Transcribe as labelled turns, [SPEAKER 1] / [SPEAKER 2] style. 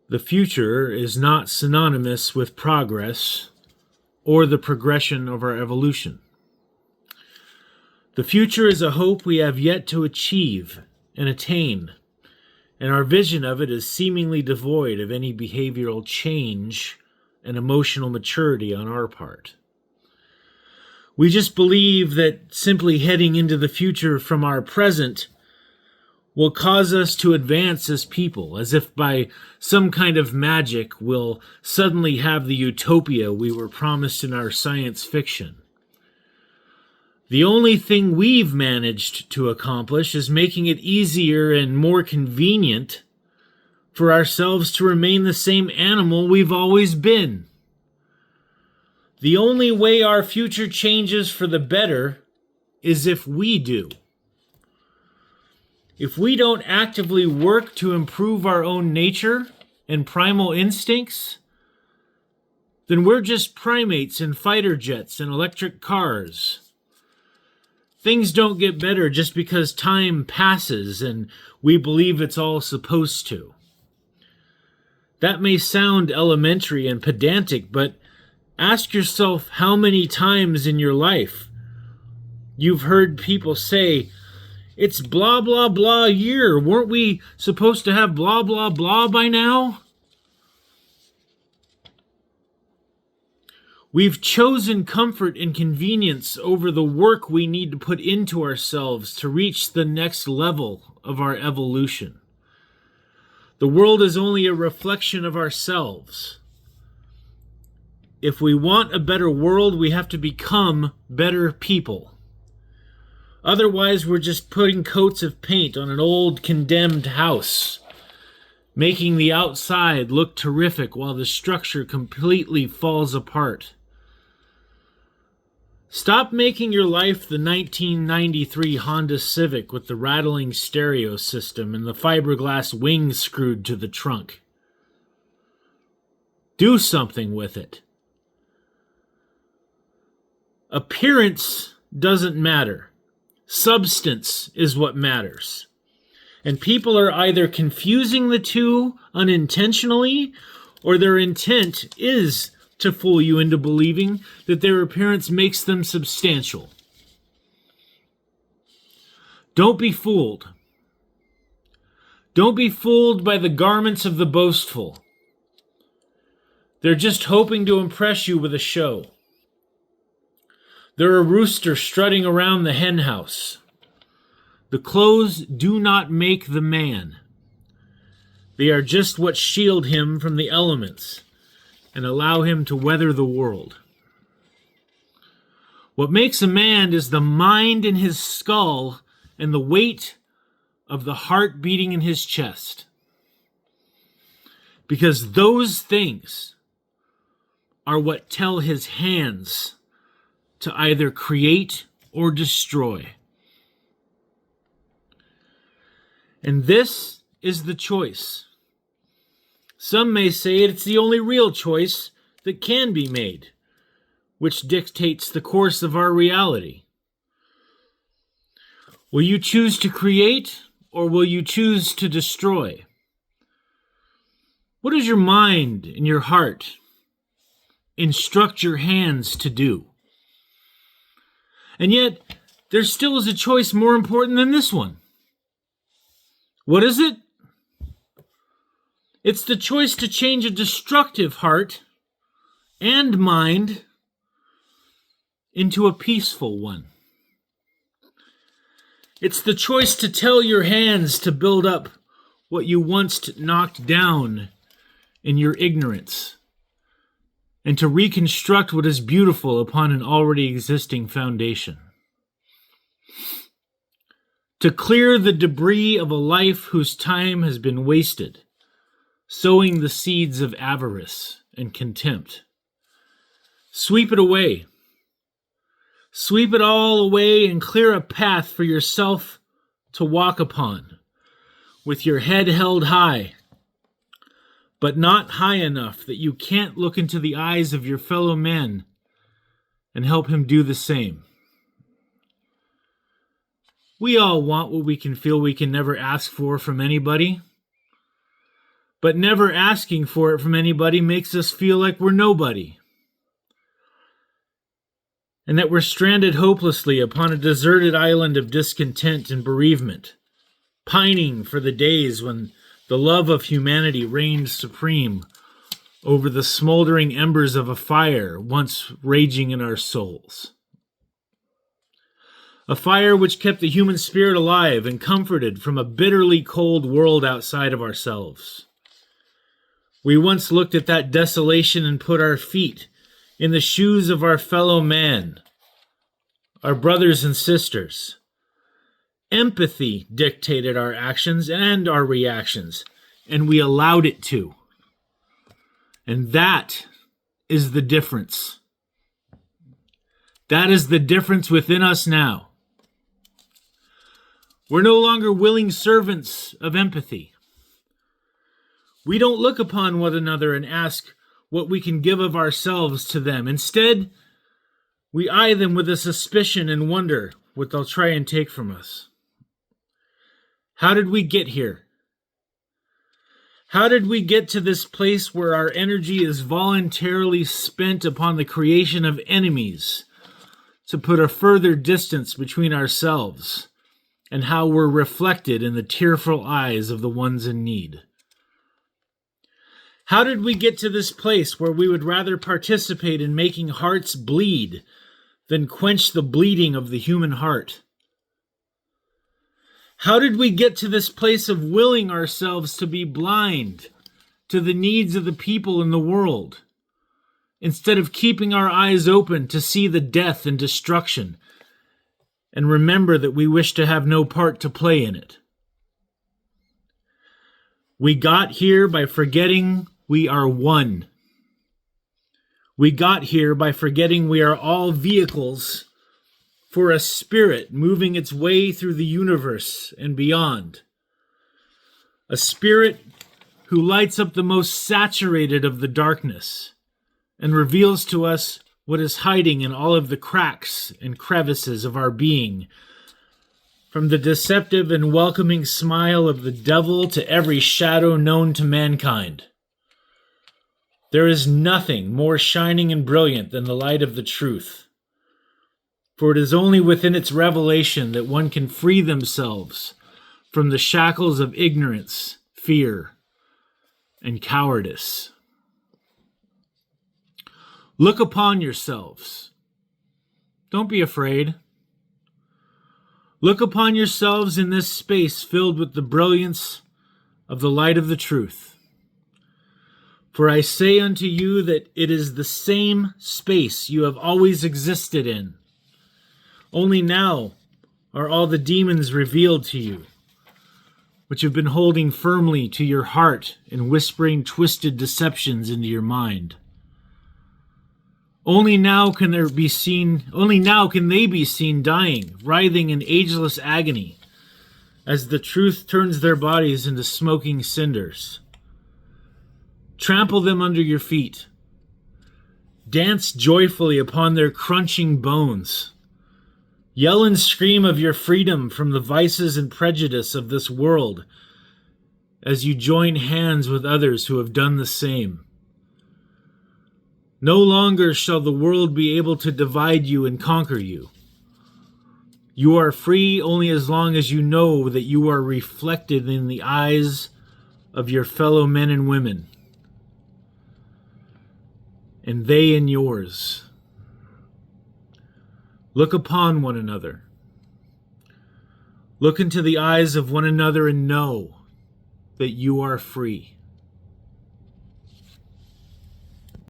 [SPEAKER 1] The future is not synonymous with progress or the progression of our evolution. The future is a hope we have yet to achieve and attain, and our vision of it is seemingly devoid of any behavioral change and emotional maturity on our part. We just believe that simply heading into the future from our present will cause us to advance as people, as if by some kind of magic we'll suddenly have the utopia we were promised in our science fiction. The only thing we've managed to accomplish is making it easier and more convenient for ourselves to remain the same animal we've always been. The only way our future changes for the better is if we do. If we don't actively work to improve our own nature and primal instincts, then we're just primates in fighter jets and electric cars. Things don't get better just because time passes and we believe it's all supposed to. That may sound elementary and pedantic, but ask yourself how many times in your life you've heard people say, "It's blah, blah, blah year. Weren't we supposed to have blah, blah, blah by now?" We've chosen comfort and convenience over the work we need to put into ourselves to reach the next level of our evolution. The world is only a reflection of ourselves. If we want a better world, we have to become better people. Otherwise, we're just putting coats of paint on an old, condemned house, making the outside look terrific while the structure completely falls apart. Stop making your life the 1993 Honda Civic with the rattling stereo system and the fiberglass wings screwed to the trunk. Do something with it. Appearance doesn't matter. Substance is what matters. And people are either confusing the two unintentionally, or their intent is to fool you into believing that their appearance makes them substantial. Don't be fooled. Don't be fooled by the garments of the boastful. They're just hoping to impress you with a show. They're a rooster strutting around the hen house. The clothes do not make the man. They are just what shield him from the elements and allow him to weather the world. What makes a man is the mind in his skull and the weight of the heart beating in his chest. Because those things are what tell his hands to either create or destroy. And this is the choice. Some may say it's the only real choice that can be made, which dictates the course of our reality. Will you choose to create, or will you choose to destroy? What does your mind and your heart instruct your hands to do? And yet, there still is a choice more important than this one. What is it? It's the choice to change a destructive heart and mind into a peaceful one. It's the choice to tell your hands to build up what you once knocked down in your ignorance, and to reconstruct what is beautiful upon an already existing foundation. To clear the debris of a life whose time has been wasted, sowing the seeds of avarice and contempt. Sweep it away. Sweep it all away and clear a path for yourself to walk upon, with your head held high, but not high enough that you can't look into the eyes of your fellow man and help him do the same. We all want what we can feel we can never ask for from anybody. But never asking for it from anybody makes us feel like we're nobody, and that we're stranded hopelessly upon a deserted island of discontent and bereavement, pining for the days when the love of humanity reigned supreme over the smoldering embers of a fire once raging in our souls. A fire which kept the human spirit alive and comforted from a bitterly cold world outside of ourselves. We once looked at that desolation and put our feet in the shoes of our fellow man, our brothers and sisters. Empathy dictated our actions and our reactions, and we allowed it to. And that is the difference. That is the difference within us now. We're no longer willing servants of empathy. We don't look upon one another and ask what we can give of ourselves to them. Instead, we eye them with a suspicion and wonder what they'll try and take from us. How did we get here? How did we get to this place where our energy is voluntarily spent upon the creation of enemies to put a further distance between ourselves and how we're reflected in the tearful eyes of the ones in need? How did we get to this place where we would rather participate in making hearts bleed than quench the bleeding of the human heart? How did we get to this place of willing ourselves to be blind to the needs of the people in the world, instead of keeping our eyes open to see the death and destruction, and remember that we wish to have no part to play in it? We got here by forgetting we are one. We got here by forgetting we are all vehicles for a spirit moving its way through the universe and beyond. A spirit who lights up the most saturated of the darkness and reveals to us what is hiding in all of the cracks and crevices of our being, from the deceptive and welcoming smile of the devil to every shadow known to mankind. There is nothing more shining and brilliant than the light of the truth, for it is only within its revelation that one can free themselves from the shackles of ignorance, fear, and cowardice. Look upon yourselves. Don't be afraid. Look upon yourselves in this space filled with the brilliance of the light of the truth. For I say unto you that it is the same space you have always existed in. Only now are all the demons revealed to you, which have been holding firmly to your heart and whispering twisted deceptions into your mind. Only now can they be seen dying, writhing in ageless agony, as the truth turns their bodies into smoking cinders. Trample them under your feet. Dance joyfully upon their crunching bones. Yell and scream of your freedom from the vices and prejudice of this world as you join hands with others who have done the same. No longer shall the world be able to divide you and conquer you. You are free only as long as you know that you are reflected in the eyes of your fellow men and women, and they in yours. Look upon one another. Look into the eyes of one another and know that you are free.